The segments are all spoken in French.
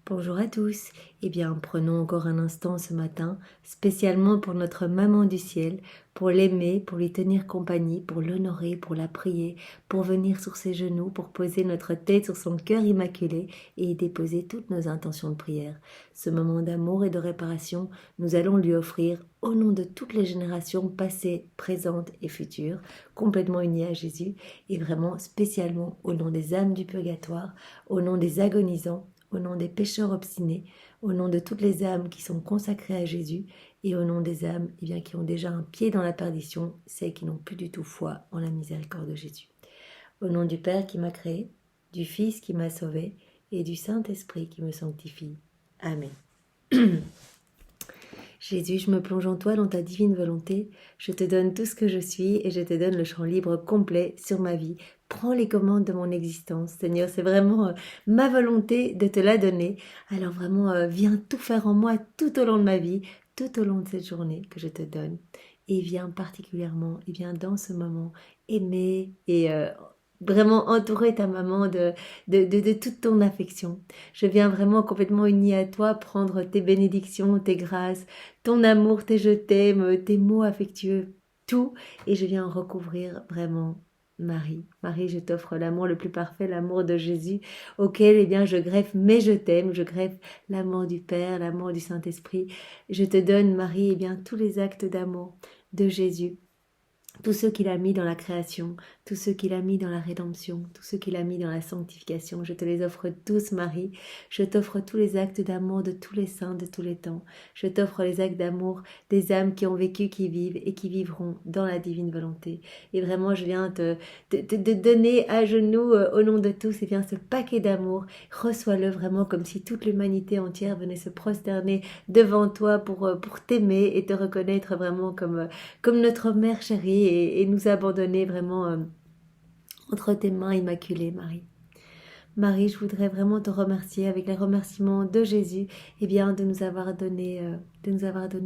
Bonjour à tous. Eh bien, prenons encore un instant ce matin, spécialement pour notre maman du ciel, pour l'aimer, pour lui tenir compagnie, pour l'honorer, pour la prier, pour venir sur ses genoux, pour poser notre tête sur son cœur immaculé et y déposer toutes nos intentions de prière. Ce moment d'amour et de réparation, nous allons lui offrir au nom de toutes les générations passées, présentes et futures, complètement unies à Jésus, et vraiment spécialement au nom des âmes du purgatoire, au nom des agonisants, au nom des pécheurs obstinés, au nom de toutes les âmes qui sont consacrées à Jésus, et au nom des âmes qui ont déjà un pied dans la perdition, celles qui n'ont plus du tout foi en la miséricorde de Jésus. Au nom du Père qui m'a créé, du Fils qui m'a sauvé, et du Saint-Esprit qui me sanctifie. Amen. Jésus, je me plonge en toi dans ta divine volonté. Je te donne tout ce que je suis et je te donne le champ libre complet sur ma vie. Prends les commandes de mon existence. Seigneur, c'est vraiment ma volonté de te la donner. Alors vraiment, viens tout faire en moi tout au long de ma vie, tout au long de cette journée que je te donne. Et viens particulièrement, et viens dans ce moment aimer et vraiment entourer ta maman de toute ton affection. Je viens vraiment complètement unie à toi prendre tes bénédictions, tes grâces, ton amour, tes je t'aime, tes mots affectueux, tout. Et je viens recouvrir vraiment Marie. Marie, je t'offre l'amour le plus parfait, l'amour de Jésus, auquel je greffe mes je t'aime, je greffe l'amour du Père, l'amour du Saint-Esprit. Je te donne, Marie, tous les actes d'amour de Jésus. Tous ceux qu'il a mis dans la création, tous ceux qu'il a mis dans la rédemption, tous ceux qu'il a mis dans la sanctification, je te les offre tous, Marie. Je t'offre tous les actes d'amour de tous les saints de tous les temps. Je t'offre les actes d'amour des âmes qui ont vécu, qui vivent et qui vivront dans la divine volonté. Et vraiment, je viens te donner à genoux au nom de tous, ce paquet d'amour. Reçois-le vraiment comme si toute l'humanité entière venait se prosterner devant toi pour t'aimer et te reconnaître vraiment comme notre mère chérie et nous abandonner vraiment entre tes mains immaculées, Marie. Marie, je voudrais vraiment te remercier avec les remerciements de Jésus, de nous avoir donné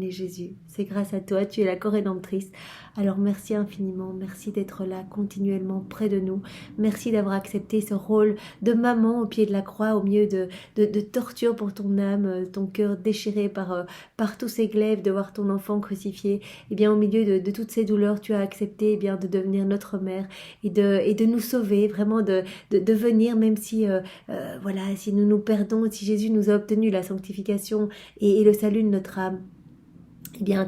Jésus. C'est grâce à toi, tu es la co-rédemptrice. Alors merci infiniment, merci d'être là continuellement près de nous. Merci d'avoir accepté ce rôle de maman au pied de la croix, au milieu de torture pour ton âme, ton cœur déchiré par tous ces glaives, de voir ton enfant crucifié. Au milieu de toutes ces douleurs, tu as accepté de devenir notre mère et de nous sauver, vraiment de venir, même si si nous nous perdons, si Jésus nous a obtenu la sanctification et le salut de notre âme,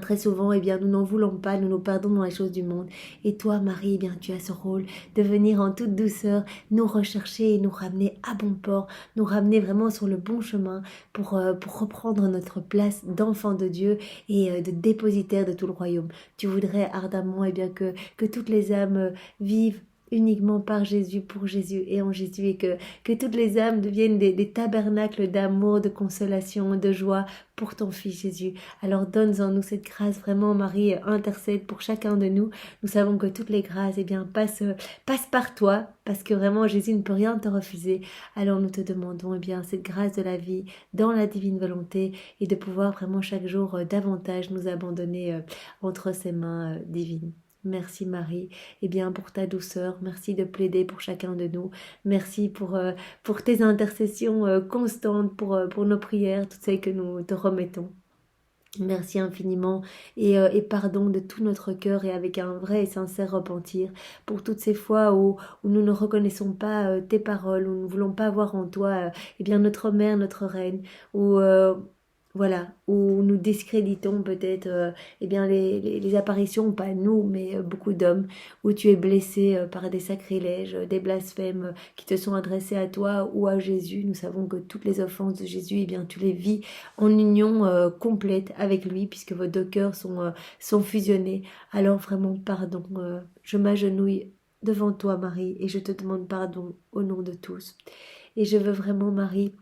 très souvent, nous n'en voulons pas, nous nous perdons dans les choses du monde. Et toi, Marie, tu as ce rôle de venir en toute douceur nous rechercher et nous ramener à bon port, nous ramener vraiment sur le bon chemin pour reprendre notre place d'enfant de Dieu et de dépositaire de tout le royaume. Tu voudrais ardemment que toutes les âmes vivent uniquement par Jésus, pour Jésus et en Jésus, et que toutes les âmes deviennent des tabernacles d'amour, de consolation, de joie pour ton Fils Jésus. Alors donne-en nous cette grâce, vraiment Marie, intercède pour chacun de nous. Nous savons que toutes les grâces passent par toi, parce que vraiment Jésus ne peut rien te refuser. Alors nous te demandons cette grâce de la vie dans la divine volonté et de pouvoir vraiment chaque jour davantage nous abandonner entre ses mains divines. Merci Marie, pour ta douceur, merci de plaider pour chacun de nous, merci pour tes intercessions constantes, pour nos prières, toutes celles que nous te remettons. Merci infiniment et pardon de tout notre cœur et avec un vrai et sincère repentir pour toutes ces fois où nous ne reconnaissons pas tes paroles, où nous ne voulons pas voir en toi notre mère, notre reine, où nous discréditons peut-être les apparitions, pas nous, mais beaucoup d'hommes, où tu es blessé par des sacrilèges, des blasphèmes qui te sont adressés à toi ou à Jésus. Nous savons que toutes les offenses de Jésus, tu les vis en union complète avec lui, puisque vos deux cœurs sont fusionnés. Alors vraiment, pardon, je m'agenouille devant toi, Marie, et je te demande pardon au nom de tous. Et je veux vraiment, Marie,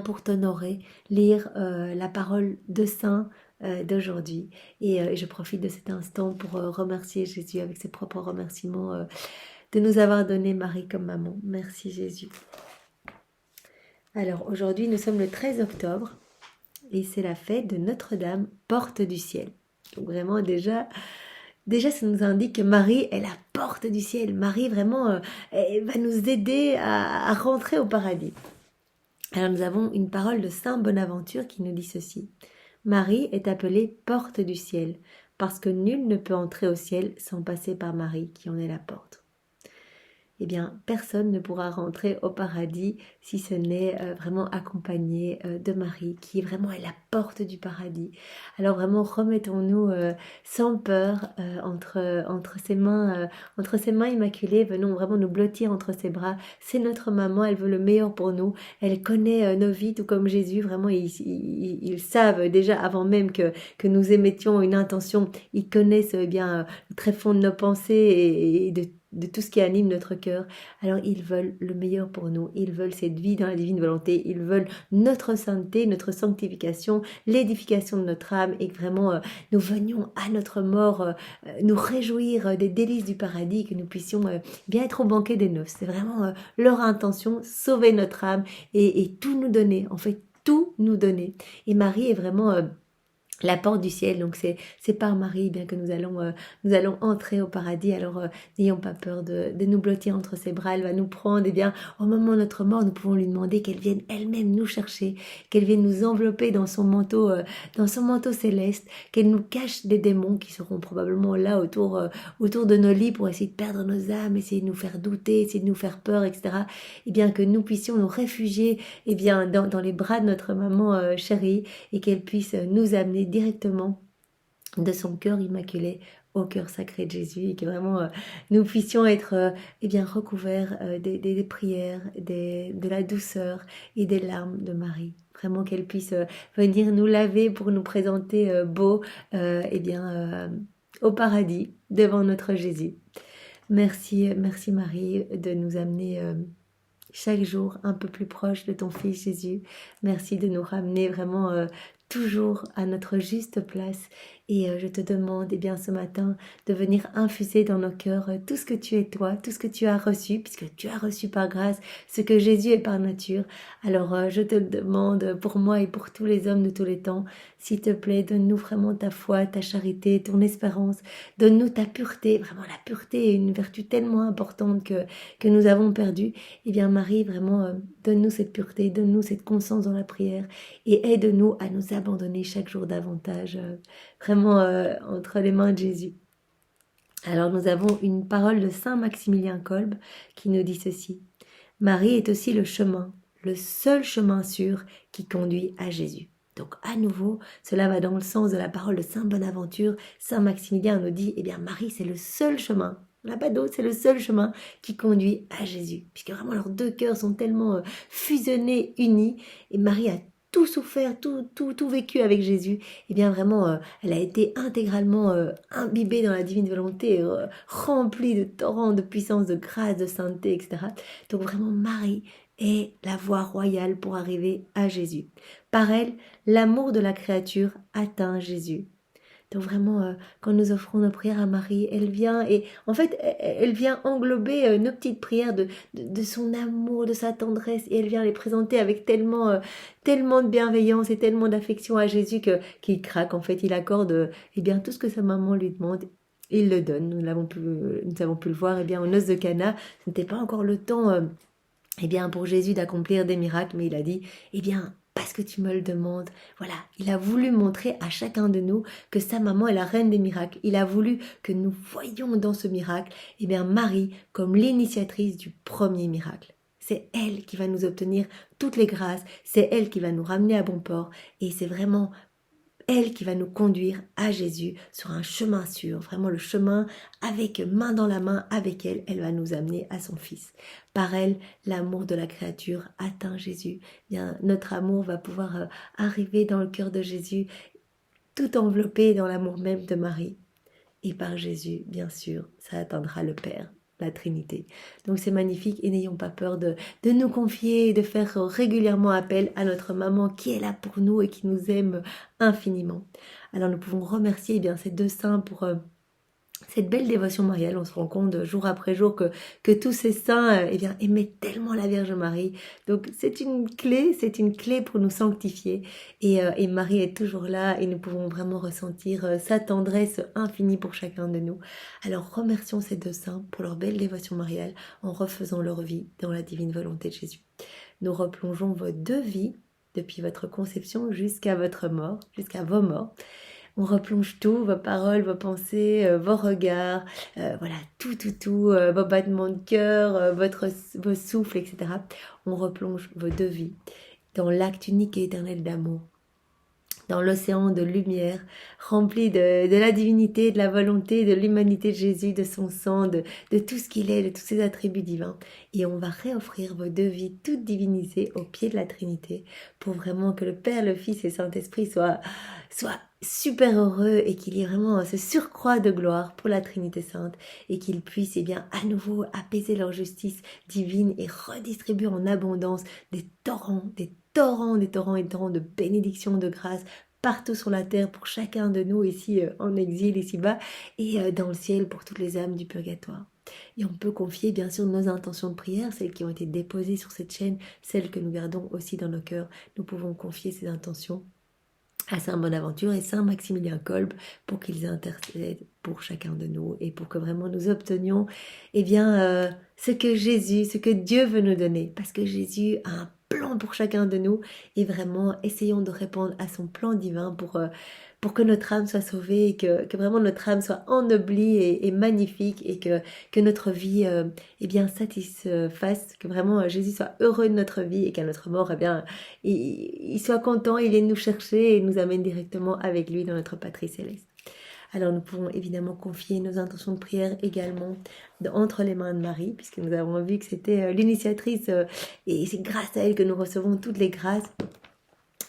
pour t'honorer, lire la parole de saint d'aujourd'hui. Et je profite de cet instant pour remercier Jésus avec ses propres remerciements de nous avoir donné Marie comme maman. Merci Jésus. Alors aujourd'hui, nous sommes le 13 octobre et c'est la fête de Notre-Dame, porte du ciel. Donc vraiment déjà, ça nous indique que Marie est la porte du ciel. Marie vraiment elle va nous aider à rentrer au paradis. Alors nous avons une parole de Saint Bonaventure qui nous dit ceci. Marie est appelée porte du ciel, parce que nul ne peut entrer au ciel sans passer par Marie qui en est la porte. Eh bien, personne ne pourra rentrer au paradis si ce n'est vraiment accompagné de Marie, qui vraiment est la porte du paradis. Alors vraiment, remettons-nous sans peur entre ses mains immaculées, venons vraiment nous blottir entre ses bras. C'est notre maman, elle veut le meilleur pour nous. Elle connaît nos vies, tout comme Jésus. Vraiment, ils savent déjà avant même que nous émettions une intention. Ils connaissent bien le très fond de nos pensées et de tout ce qui anime notre cœur. Alors ils veulent le meilleur pour nous, ils veulent cette vie dans la divine volonté, ils veulent notre sainteté, notre sanctification, l'édification de notre âme et que vraiment nous venions à notre mort nous réjouir des délices du paradis, que nous puissions bien être au banquet des noces. C'est vraiment leur intention, sauver notre âme et tout nous donner, en fait tout nous donner. Et Marie est vraiment la porte du ciel, donc c'est par Marie bien que nous allons entrer au paradis. Alors n'ayons pas peur de nous blottir entre ses bras. Elle va nous prendre, et bien au moment de notre mort, nous pouvons lui demander qu'elle vienne elle-même nous chercher, qu'elle vienne nous envelopper dans son manteau céleste, qu'elle nous cache des démons qui seront probablement là autour de nos lits pour essayer de perdre nos âmes, essayer de nous faire douter, essayer de nous faire peur, etc. Et bien que nous puissions nous réfugier, et bien dans les bras de notre maman chérie, et qu'elle puisse nous amener directement de son cœur immaculé au cœur sacré de Jésus, et que vraiment nous puissions être eh bien recouverts des prières, de la douceur et des larmes de Marie. Vraiment qu'elle puisse venir nous laver pour nous présenter beaux eh bien au paradis devant notre Jésus. Merci Marie de nous amener chaque jour un peu plus proche de ton Fils Jésus. Merci de nous ramener vraiment toujours à notre juste place. Et je te demande eh bien ce matin de venir infuser dans nos cœurs tout ce que tu es toi, tout ce que tu as reçu, puisque tu as reçu par grâce ce que Jésus est par nature. Alors je te le demande pour moi et pour tous les hommes de tous les temps. S'il te plaît, donne-nous vraiment ta foi, ta charité, ton espérance. Donne-nous ta pureté. Vraiment, la pureté est une vertu tellement importante que nous avons perdue. Eh bien Marie, vraiment, donne-nous cette pureté, donne-nous cette constance dans la prière et aide-nous à nous abandonner chaque jour davantage, vraiment entre les mains de Jésus. Alors nous avons une parole de Saint Maximilien Kolb qui nous dit ceci. Marie est aussi le chemin, le seul chemin sûr qui conduit à Jésus. Donc à nouveau, cela va dans le sens de la parole de Saint Bonaventure. Saint Maximilien nous dit, eh bien Marie c'est le seul chemin. On n'a pas d'autre, c'est le seul chemin qui conduit à Jésus. Puisque vraiment leurs deux cœurs sont tellement fusionnés, unis. Et Marie a tout souffert, tout vécu avec Jésus. Et bien vraiment, elle a été intégralement imbibée dans la divine volonté, remplie de torrents de puissance, de grâce, de sainteté, etc. Donc vraiment, Marie est la voie royale pour arriver à Jésus. Par elle, l'amour de la créature atteint Jésus. Donc vraiment, quand nous offrons nos prières à Marie, elle vient et en fait, elle vient englober nos petites prières de son amour, de sa tendresse, et elle vient les présenter avec tellement de bienveillance et tellement d'affection à Jésus qu'il craque. En fait, il accorde eh bien tout ce que sa maman lui demande. Il le donne. Nous avons pu le voir. Eh bien, aux noces de Cana, ce n'était pas encore le temps. Eh bien, pour Jésus d'accomplir des miracles, mais il a dit, eh bien, parce que tu me le demandes, voilà, il a voulu montrer à chacun de nous que sa maman est la reine des miracles. Il a voulu que nous voyions dans ce miracle, eh bien, Marie comme l'initiatrice du premier miracle. C'est elle qui va nous obtenir toutes les grâces, c'est elle qui va nous ramener à bon port, et c'est vraiment elle qui va nous conduire à Jésus sur un chemin sûr, vraiment le chemin avec main dans la main avec elle, elle va nous amener à son Fils. Par elle, l'amour de la créature atteint Jésus. Bien, notre amour va pouvoir arriver dans le cœur de Jésus, tout enveloppé dans l'amour même de Marie. Et par Jésus, bien sûr, ça atteindra le Père, la Trinité. Donc c'est magnifique et n'ayons pas peur de nous confier et de faire régulièrement appel à notre maman qui est là pour nous et qui nous aime infiniment. Alors nous pouvons remercier eh bien, ces deux saints pour cette belle dévotion mariale. On se rend compte jour après jour que tous ces saints eh bien, aimaient tellement la Vierge Marie. Donc c'est une clé pour nous sanctifier. Et Marie est toujours là et nous pouvons vraiment ressentir sa tendresse infinie pour chacun de nous. Alors remercions ces deux saints pour leur belle dévotion mariale en refaisant leur vie dans la divine volonté de Jésus. nous replongeons vos deux vies, depuis votre conception jusqu'à votre mort, jusqu'à vos morts. On replonge tout, vos paroles, vos pensées, vos regards, voilà, tout, vos battements de cœur, vos souffles, etc. On replonge vos deux vies dans l'acte unique et éternel d'amour, dans l'océan de lumière, rempli de la divinité, de la volonté, de l'humanité de Jésus, de son sang, de tout ce qu'il est, de tous ses attributs divins. Et on va réoffrir vos deux vies toutes divinisées au pied de la Trinité, pour vraiment que le Père, le Fils et le Saint-Esprit soient super heureux et qu'il y ait vraiment ce surcroît de gloire pour la Trinité Sainte et qu'ils puissent à nouveau apaiser leur justice divine et redistribuer en abondance des torrents de bénédictions, de grâce partout sur la terre pour chacun de nous ici en exil, ici-bas, et dans le ciel pour toutes les âmes du purgatoire. Et on peut confier bien sûr nos intentions de prière, celles qui ont été déposées sur cette chaîne, celles que nous gardons aussi dans nos cœurs. Nous pouvons confier ces intentions à Saint Bonaventure et Saint Maximilien Kolb pour qu'ils intercèdent pour chacun de nous et pour que vraiment nous obtenions ce que Jésus, ce que Dieu veut nous donner, parce que Jésus a un plan pour chacun de nous et vraiment essayons de répondre à son plan divin pour que notre âme soit sauvée et que vraiment notre âme soit ennoblie et magnifique et que notre vie satisfasse, que vraiment Jésus soit heureux de notre vie et qu'à notre mort, il soit content, il vienne nous chercher et nous amène directement avec lui dans notre patrie céleste. Alors nous pouvons évidemment confier nos intentions de prière également entre les mains de Marie, puisque nous avons vu que c'était l'initiatrice et c'est grâce à elle que nous recevons toutes les grâces.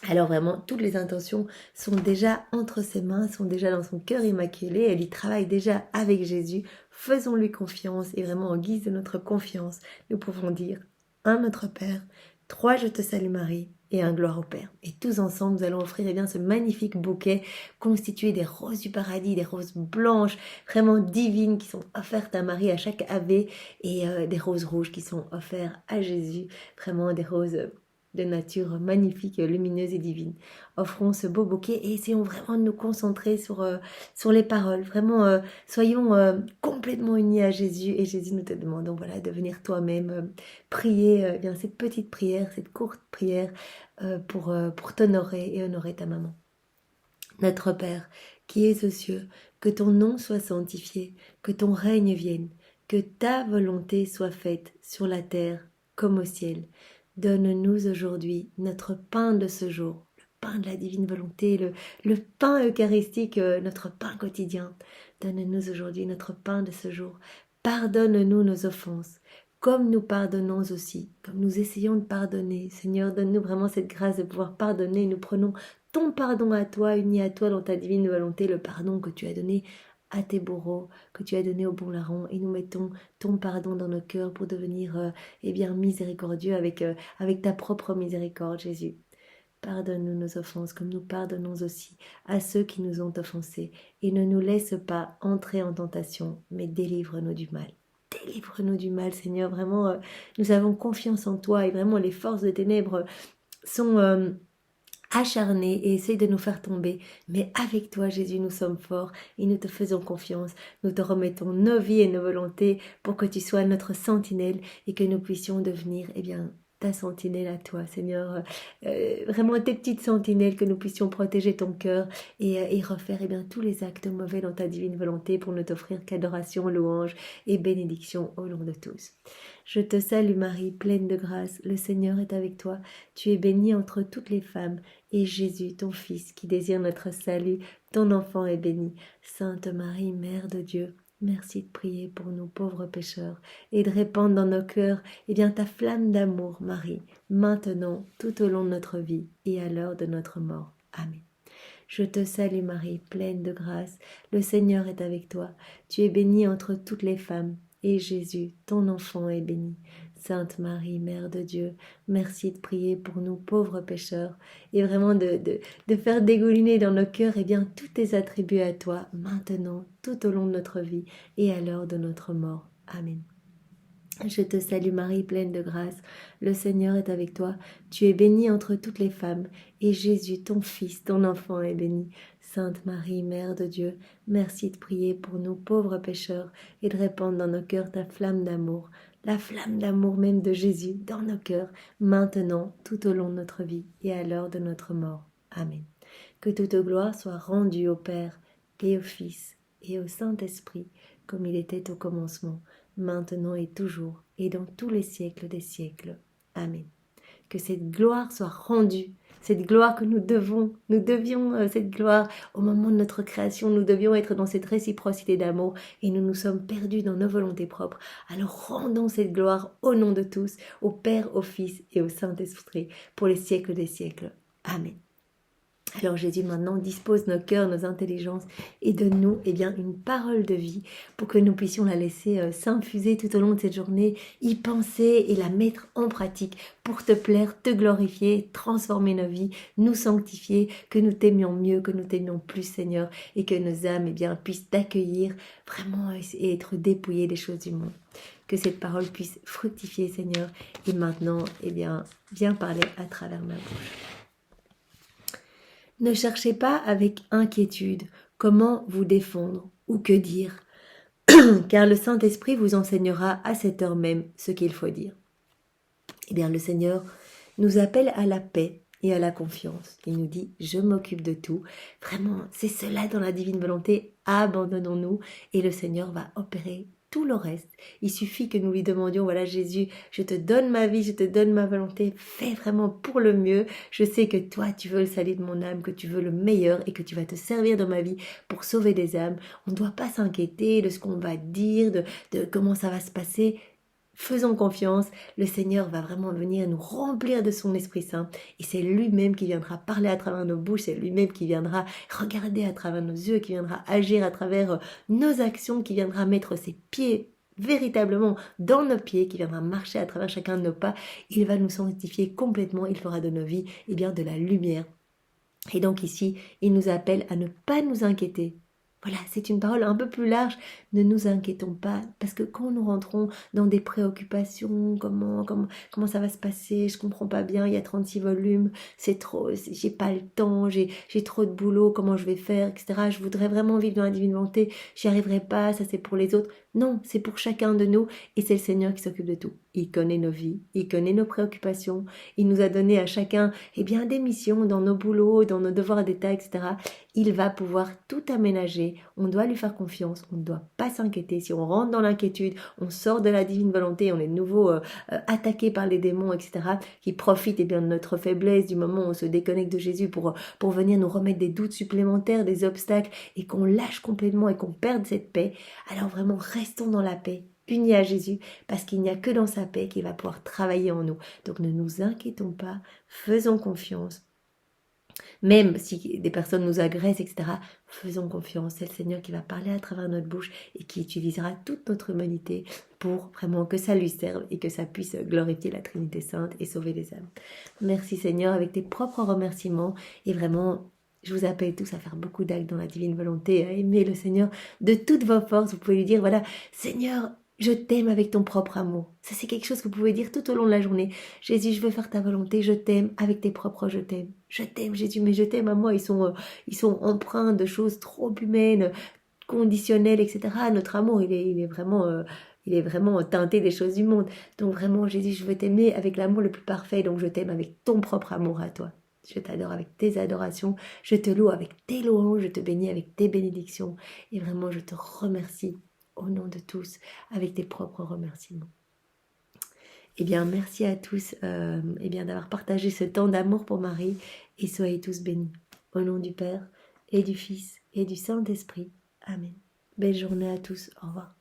Alors vraiment, toutes les intentions sont déjà entre ses mains, sont déjà dans son cœur immaculé, elle y travaille déjà avec Jésus. Faisons-lui confiance et vraiment en guise de notre confiance, nous pouvons dire un Notre Père, 3 Je te salue Marie et un Gloire au Père. Et tous ensemble, nous allons offrir ce magnifique bouquet constitué des roses du paradis, des roses blanches, vraiment divines, qui sont offertes à Marie à chaque Ave et des roses rouges qui sont offertes à Jésus, vraiment des roses de nature magnifique, lumineuse et divine. Offrons ce beau bouquet et essayons vraiment de nous concentrer sur les paroles. Vraiment, soyons complètement unis à Jésus et Jésus, nous te demandons de venir toi-même prier cette petite prière, cette courte prière pour t'honorer et honorer ta maman. Notre Père, qui es aux cieux, que ton nom soit sanctifié, que ton règne vienne, que ta volonté soit faite sur la terre comme au ciel. Donne-nous aujourd'hui notre pain de ce jour, le pain de la divine volonté, le pain eucharistique, notre pain quotidien. Donne-nous aujourd'hui notre pain de ce jour. Pardonne-nous nos offenses, comme nous pardonnons aussi, comme nous essayons de pardonner. Seigneur, donne-nous vraiment cette grâce de pouvoir pardonner. Nous prenons ton pardon à toi, uni à toi dans ta divine volonté, le pardon que tu as donné à tes bourreaux, que tu as donné au bon larron, et nous mettons ton pardon dans nos cœurs pour devenir miséricordieux avec ta propre miséricorde, Jésus. Pardonne-nous nos offenses comme nous pardonnons aussi à ceux qui nous ont offensés, et ne nous laisse pas entrer en tentation, mais délivre-nous du mal. Délivre-nous du mal, Seigneur. Vraiment, nous avons confiance en toi, et vraiment les forces des ténèbres sont acharnés et essayent de nous faire tomber. Mais avec toi, Jésus, nous sommes forts et nous te faisons confiance. Nous te remettons nos vies et nos volontés pour que tu sois notre sentinelle et que nous puissions devenir, ta sentinelle à toi, Seigneur. Vraiment tes petites sentinelles, que nous puissions protéger ton cœur et refaire tous les actes mauvais dans ta divine volonté pour ne t'offrir qu'adoration, louange et bénédiction au nom de tous. Je te salue Marie, pleine de grâce, le Seigneur est avec toi. Tu es bénie entre toutes les femmes, et Jésus, ton Fils, qui désire notre salut, ton enfant est béni. Sainte Marie, Mère de Dieu, merci de prier pour nous pauvres pécheurs, et de répandre dans nos cœurs ta flamme d'amour, Marie, maintenant, tout au long de notre vie, et à l'heure de notre mort. Amen. Je te salue Marie, pleine de grâce, le Seigneur est avec toi. Tu es bénie entre toutes les femmes, et Jésus, ton enfant, est béni. Sainte Marie, Mère de Dieu, merci de prier pour nous pauvres pécheurs et vraiment de faire dégouliner dans nos cœurs tous tes attributs à toi, maintenant, tout au long de notre vie et à l'heure de notre mort. Amen. Je te salue Marie, pleine de grâce, le Seigneur est avec toi. Tu es bénie entre toutes les femmes, et Jésus, ton Fils, ton enfant, est béni. Sainte Marie, Mère de Dieu, merci de prier pour nous pauvres pécheurs et de répandre dans nos cœurs ta flamme d'amour. la flamme d'amour même de Jésus dans nos cœurs, maintenant, tout au long de notre vie et à l'heure de notre mort. Amen. Que toute gloire soit rendue au Père et au Fils et au Saint-Esprit, comme il était au commencement, maintenant et toujours, et dans tous les siècles des siècles. Amen. Que cette gloire soit rendue, cette gloire que nous devions cette gloire au moment de notre création, nous devions être dans cette réciprocité d'amour et nous nous sommes perdus dans nos volontés propres. Alors rendons cette gloire au nom de tous, au Père, au Fils et au Saint-Esprit, pour les siècles des siècles. Amen. Alors Jésus maintenant dispose nos cœurs, nos intelligences et donne-nous une parole de vie pour que nous puissions la laisser s'infuser tout au long de cette journée, y penser et la mettre en pratique pour te plaire, te glorifier, transformer nos vies, nous sanctifier, que nous t'aimions mieux, que nous t'aimions plus Seigneur et que nos âmes puissent t'accueillir vraiment et être dépouillées des choses du monde. Que cette parole puisse fructifier Seigneur et maintenant viens parler à travers ma bouche. Ne cherchez pas avec inquiétude comment vous défendre ou que dire, car le Saint-Esprit vous enseignera à cette heure même ce qu'il faut dire. Le Seigneur nous appelle à la paix et à la confiance. Il nous dit, je m'occupe de tout. Vraiment, c'est cela dans la divine volonté. Abandonnons-nous et le Seigneur va opérer tout le reste. Il suffit que nous lui demandions, voilà Jésus, je te donne ma vie, je te donne ma volonté, fais vraiment pour le mieux. Je sais que toi, tu veux le salut de mon âme, que tu veux le meilleur et que tu vas te servir dans ma vie pour sauver des âmes. On ne doit pas s'inquiéter de ce qu'on va dire, de comment ça va se passer. Faisons confiance, le Seigneur va vraiment venir nous remplir de son Esprit Saint et c'est lui-même qui viendra parler à travers nos bouches, c'est lui-même qui viendra regarder à travers nos yeux, qui viendra agir à travers nos actions, qui viendra mettre ses pieds véritablement dans nos pieds, qui viendra marcher à travers chacun de nos pas. Il va nous sanctifier complètement, il fera de nos vies de la lumière. Et donc ici, il nous appelle à ne pas nous inquiéter. Voilà, c'est une parole un peu plus large. Ne nous inquiétons pas, parce que quand nous rentrons dans des préoccupations, comment ça va se passer, je comprends pas bien, il y a 36 volumes, c'est trop, j'ai pas le temps, j'ai trop de boulot, comment je vais faire, etc. Je voudrais vraiment vivre dans la divine volonté, j'y arriverai pas, ça c'est pour les autres. Non, c'est pour chacun de nous et c'est le Seigneur qui s'occupe de tout. Il connaît nos vies, il connaît nos préoccupations, il nous a donné à chacun des missions dans nos boulots, dans nos devoirs d'État, etc. Il va pouvoir tout aménager. On doit lui faire confiance, on ne doit pas s'inquiéter. Si on rentre dans l'inquiétude, on sort de la divine volonté, on est de nouveau attaqué par les démons, etc. qui profitent de notre faiblesse, du moment où on se déconnecte de Jésus pour venir nous remettre des doutes supplémentaires, des obstacles, et qu'on lâche complètement et qu'on perde cette paix. Alors vraiment, restons dans la paix, unis à Jésus, parce qu'il n'y a que dans sa paix qu'il va pouvoir travailler en nous. Donc ne nous inquiétons pas, faisons confiance. Même si des personnes nous agressent, etc., faisons confiance. C'est le Seigneur qui va parler à travers notre bouche et qui utilisera toute notre humanité pour vraiment que ça lui serve et que ça puisse glorifier la Trinité Sainte et sauver les âmes. Merci Seigneur, avec tes propres remerciements et vraiment... Je vous appelle tous à faire beaucoup d'actes dans la divine volonté, à aimer le Seigneur de toutes vos forces. Vous pouvez lui dire, voilà, Seigneur, je t'aime avec ton propre amour. Ça, c'est quelque chose que vous pouvez dire tout au long de la journée. Jésus, je veux faire ta volonté, je t'aime avec tes propres je t'aime. Je t'aime, Jésus, mais je t'aime à moi. Ils sont empreints de choses trop humaines, conditionnelles, etc. Notre amour, il est vraiment teinté des choses du monde. Donc vraiment, Jésus, je veux t'aimer avec l'amour le plus parfait. Donc je t'aime avec ton propre amour à toi. Je t'adore avec tes adorations, je te loue avec tes louanges, je te bénis avec tes bénédictions. Et vraiment, je te remercie au nom de tous, avec tes propres remerciements. Merci à tous d'avoir partagé ce temps d'amour pour Marie et soyez tous bénis. Au nom du Père et du Fils et du Saint-Esprit. Amen. Belle journée à tous. Au revoir.